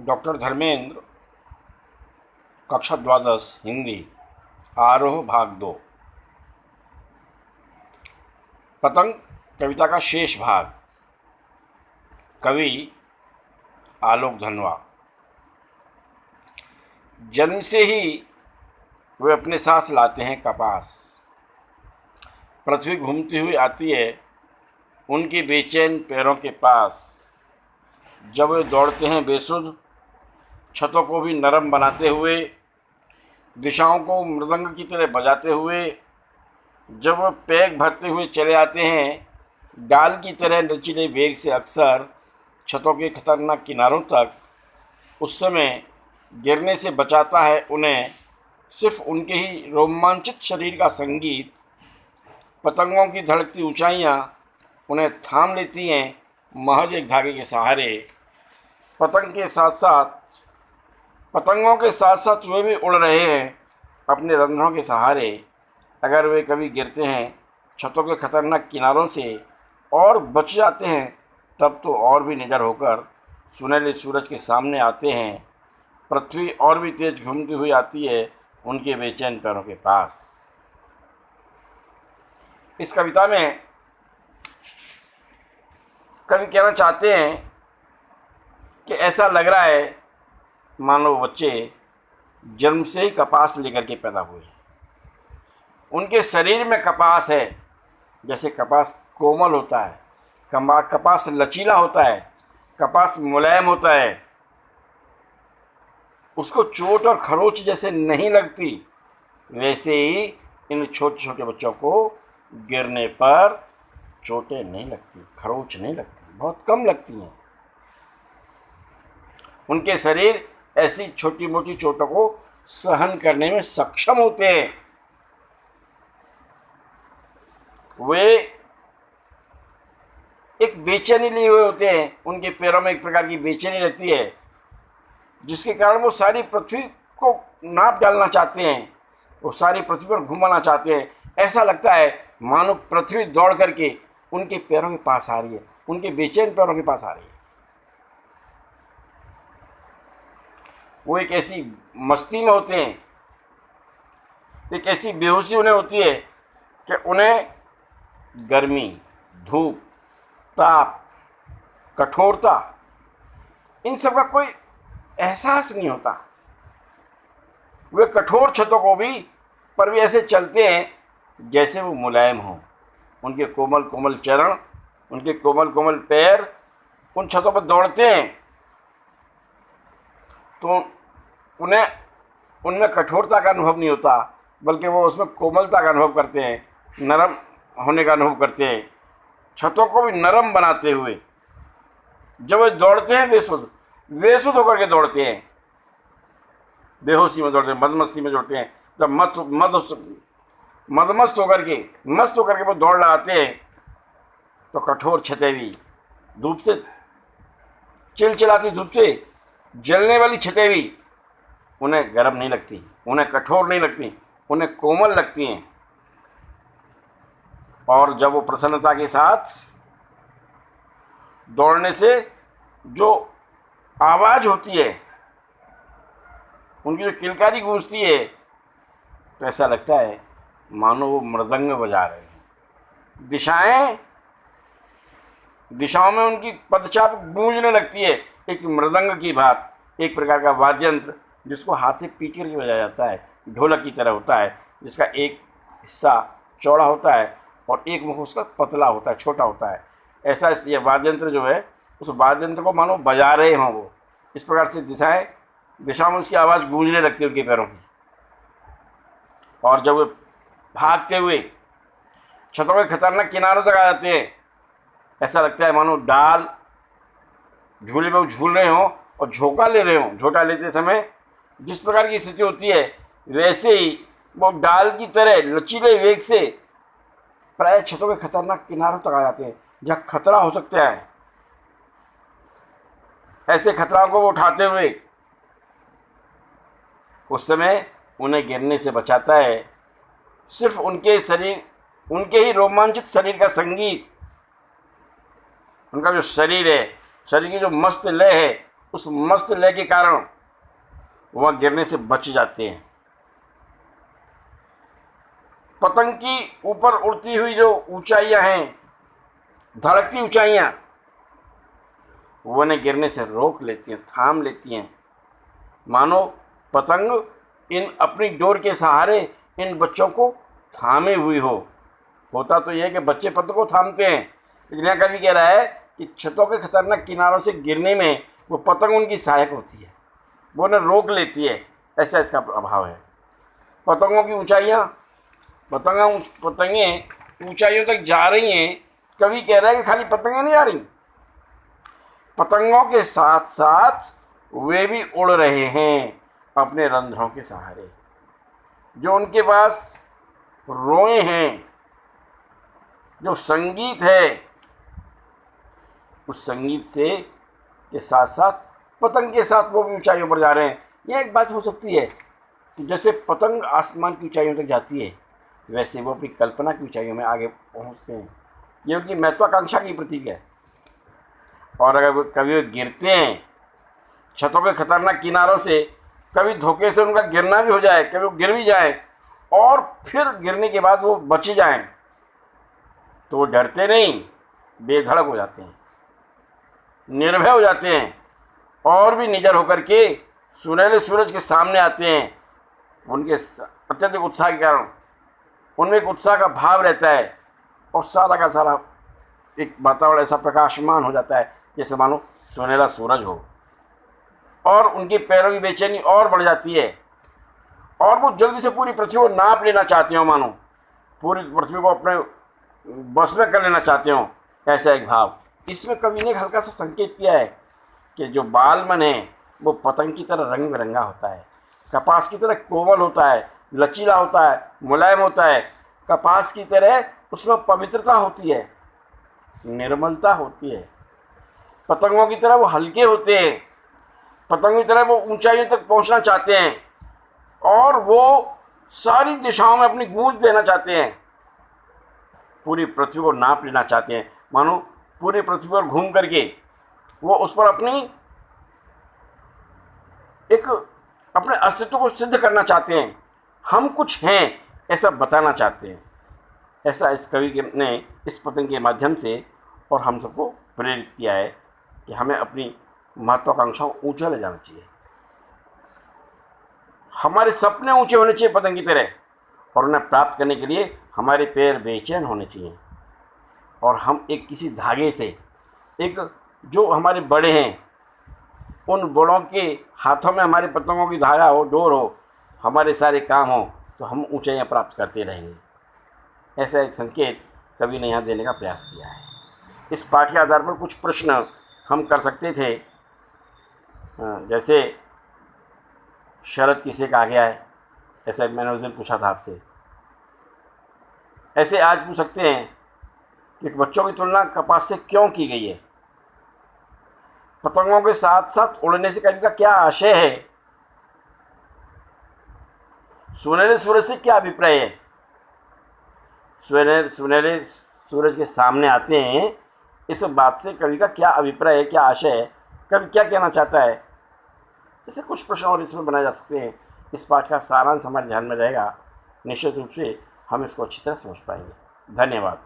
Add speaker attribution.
Speaker 1: Doctor Dharmendra, कक्षा द्वादश हिंदी, आरोह भाग 2। पतंग कविता का शेष भाग। कवि आलोक धनवा। जन्म से ही वे अपने साथ लाते हैं कपास। पृथ्वी घूमती हुई आती है उनके बेचैन पैरों के पास। जब वे दौड़ते हैं बेसुध, छतों को भी नरम बनाते हुए, दिशाओं को मृदंग की तरह बजाते हुए, जब वह पैक भरते हुए चले आते हैं डाल की तरह लचीले वेग से अक्सर छतों के खतरनाक किनारों तक, उस समय गिरने से बचाता है उन्हें सिर्फ उनके ही रोमांचित शरीर का संगीत। पतंगों की धड़कती ऊंचाइयां उन्हें थाम लेती हैं महज एक धागे के सहारे। पतंगों के साथ साथ वे भी उड़ रहे हैं अपने रंध्रों के सहारे। अगर वे कभी गिरते हैं छतों के खतरनाक किनारों से और बच जाते हैं, तब तो और भी निडर होकर सुनहरे सूरज के सामने आते हैं। पृथ्वी और भी तेज घूमती हुई आती है उनके बेचैन पैरों के पास। इस कविता में कवि कहना चाहते हैं कि ऐसा लग रहा है मानो बच्चे जन्म से ही कपास लेकर के पैदा हुए। उनके शरीर में कपास है। जैसे कपास कोमल होता है, कपास लचीला होता है, कपास मुलायम होता है, उसको चोट और खरोच जैसे नहीं लगती, वैसे ही इन छोटे छोटे बच्चों को गिरने पर चोटें नहीं लगती, खरोच नहीं लगती, बहुत कम लगती हैं। उनके शरीर ऐसी छोटी मोटी चोटों को सहन करने में सक्षम होते हैं। वे एक बेचैनी लिए हुए होते हैं। उनके पैरों में एक प्रकार की बेचैनी रहती है, जिसके कारण वो सारी पृथ्वी को नाप डालना चाहते हैं, वो सारी पृथ्वी पर घुमाना चाहते हैं। ऐसा लगता है मानो पृथ्वी दौड़ करके उनके पैरों के पास आ रही है, उनके बेचैन पैरों के पास आ रही है। वो एक ऐसी मस्ती में होते हैं, एक ऐसी बेहोशी उन्हें होती है कि उन्हें गर्मी, धूप, ताप, कठोरता, इन सब का कोई एहसास नहीं होता। वे कठोर छतों को भी पर भी ऐसे चलते हैं जैसे वो मुलायम हों। उनके कोमल कोमल चरण, उनके कोमल कोमल पैर उन छतों पर दौड़ते हैं तो उनमें कठोरता का अनुभव नहीं होता, बल्कि वो उसमें कोमलता का अनुभव करते हैं, नरम होने का अनुभव करते हैं, छतों को भी नरम बनाते हुए। जब वे दौड़ते हैं बेसुध होकर के दौड़ते हैं, बेहोशी में दौड़ते हैं, मदमस्ती में दौड़ते हैं। जब मस्त होकर के वो दौड़ लगाते हैं तो कठोर छतें भी, धूप से चिलचिलाती धूप से जलने वाली छतें भी उन्हें गर्म नहीं लगती, उन्हें कठोर नहीं लगती, उन्हें कोमल लगती हैं। और जब वो प्रसन्नता के साथ दौड़ने से जो आवाज़ होती है, उनकी जो किलकारी गूंजती है, तो ऐसा लगता है मानो वो मृदंग बजा रहे हैं। दिशाओं में उनकी पदचाप गूंजने लगती है, एक मृदंग की बात, एक प्रकार का वाद्य यंत्र जिसको हाथ से पीट करके बजाया जाता है, ढोलक की तरह होता है, जिसका एक हिस्सा चौड़ा होता है और एक मुख उसका पतला होता है, छोटा होता है। ऐसा ये वाद्य यंत्र जो है, उस वाद्य यंत्र को मानो बजा रहे हों वो। इस प्रकार से दिशाओं में उसकी आवाज़ गूंजने लगती है उनके पैरों की। और जब वे भागते हुए छतों के खतरनाक किनारों तक आ जाते हैं, ऐसा लगता है मानो डाल झूले पर झूल रहे हों और झोंका ले रहे हों। झोंका लेते समय जिस प्रकार की स्थिति होती है, वैसे ही वो डाल की तरह लचीले वेग से प्राय छतों के खतरनाक किनारों तक आ जाते हैं जहाँ खतरा हो सकता है। ऐसे खतराओं को वो उठाते हुए उस समय उन्हें गिरने से बचाता है सिर्फ उनके ही रोमांचित शरीर का संगीत। उनका जो शरीर है, शरीर की जो मस्त लय है, उस मस्त लय के कारण वह गिरने से बच जाते हैं। पतंग की ऊपर उड़ती हुई जो ऊंचाइयां हैं, धड़कती ऊंचाइयां, वो उन्हें गिरने से रोक लेती हैं, थाम लेती हैं। मानो पतंग इन अपनी डोर के सहारे इन बच्चों को थामे हुई हो। होता तो यह है कि बच्चे पतंग को थामते हैं, लेकिन यहाँ कवि कह रहा है कि छतों के खतरनाक किनारों से गिरने में वो पतंग उनकी सहायक होती है, वो उन्हें रोक लेती है। ऐसा इसका प्रभाव है। पतंगों की ऊंचाइयाँ, पतंगें ऊंचाइयों तक जा रही हैं। कवि कह रहा है कि खाली पतंगें नहीं जा रही, पतंगों के साथ साथ वे भी उड़ रहे हैं अपने रंध्रों के सहारे। जो उनके पास रोए हैं, जो संगीत है, उस संगीत से के साथ साथ पतंग के साथ वो भी ऊंचाइयों पर जा रहे हैं। यह एक बात हो सकती है कि जैसे पतंग आसमान की ऊंचाइयों तक जाती है, वैसे वो अपनी कल्पना की ऊंचाइयों में आगे पहुंचते हैं। ये उनकी महत्वाकांक्षा की प्रतीक है। और अगर कभी वे गिरते हैं छतों के खतरनाक किनारों से, कभी धोखे से उनका गिरना भी हो जाए, कभी वो गिर भी जाए और फिर गिरने के बाद वो बच जाएं, तो वो डरते नहीं, बेधड़क हो जाते हैं, निर्भय हो जाते हैं और भी निडर होकर के सुनहरे सूरज के सामने आते हैं। उनके अत्यधिक उत्साह के कारण उनमें एक उत्साह का भाव रहता है और सारा का सारा एक वातावरण ऐसा प्रकाशमान हो जाता है जैसे मानो सुनहरा सूरज हो। और उनके पैरों की बेचैनी और बढ़ जाती है और वो जल्दी से पूरी पृथ्वी को नाप लेना चाहते हो, मानो पूरी पृथ्वी को अपने बस में कर लेना चाहते हो, ऐसा एक भाव। इसमें कवि ने हल्का सा संकेत किया है कि जो बालमन है वो पतंग की तरह रंग बिरंगा होता है, कपास की तरह कोमल होता है, लचीला होता है, मुलायम होता है। कपास की तरह उसमें पवित्रता होती है, निर्मलता होती है। पतंगों की तरह वो हल्के होते हैं, पतंगों की तरह वो ऊंचाइयों तक पहुंचना चाहते हैं और वो सारी दिशाओं में अपनी गूंज देना चाहते हैं, पूरी पृथ्वी को नाप लेना चाहते हैं। मानो पूरी पृथ्वी पर घूम करके वो उस पर अपने अस्तित्व को सिद्ध करना चाहते हैं, हम कुछ हैं ऐसा बताना चाहते हैं। ऐसा इस कवि ने इस पतंग के माध्यम से और हम सबको प्रेरित किया है कि हमें अपनी महत्वाकांक्षाओं ऊंचा ले जाना चाहिए। हमारे सपने ऊंचे होने चाहिए पतंग की तरह, और उन्हें प्राप्त करने के लिए हमारे पैर बेचैन होने चाहिए और हम एक किसी धागे से, एक जो हमारे बड़े हैं उन बड़ों के हाथों में हमारे पतंगों की धागा हो, डोर हो, हमारे सारे काम हो, तो हम ऊंचाइयाँ प्राप्त करते रहेंगे। ऐसा एक संकेत कवि ने यहाँ देने का प्रयास किया है। इस पाठ के आधार पर कुछ प्रश्न हम कर सकते थे, जैसे शरद किसे कहा गया है, ऐसा मैंने उस दिन पूछा था आपसे। ऐसे आज पूछ सकते हैं कि बच्चों की तुलना कपास से क्यों की गई है, पतंगों के साथ साथ उड़ने से कवि का क्या आशय है, सुनहरे सूरज से क्या अभिप्राय है, सुनहरे सूरज के सामने आते हैं, इस बात से कवि का क्या अभिप्राय है, क्या आशय है, कवि क्या कहना चाहता है। ऐसे कुछ प्रश्न और इसमें बनाए जा सकते हैं। इस पाठ का सारांश हमारे ध्यान में रहेगा, निश्चित रूप से हम इसको अच्छी तरह समझ पाएंगे। धन्यवाद।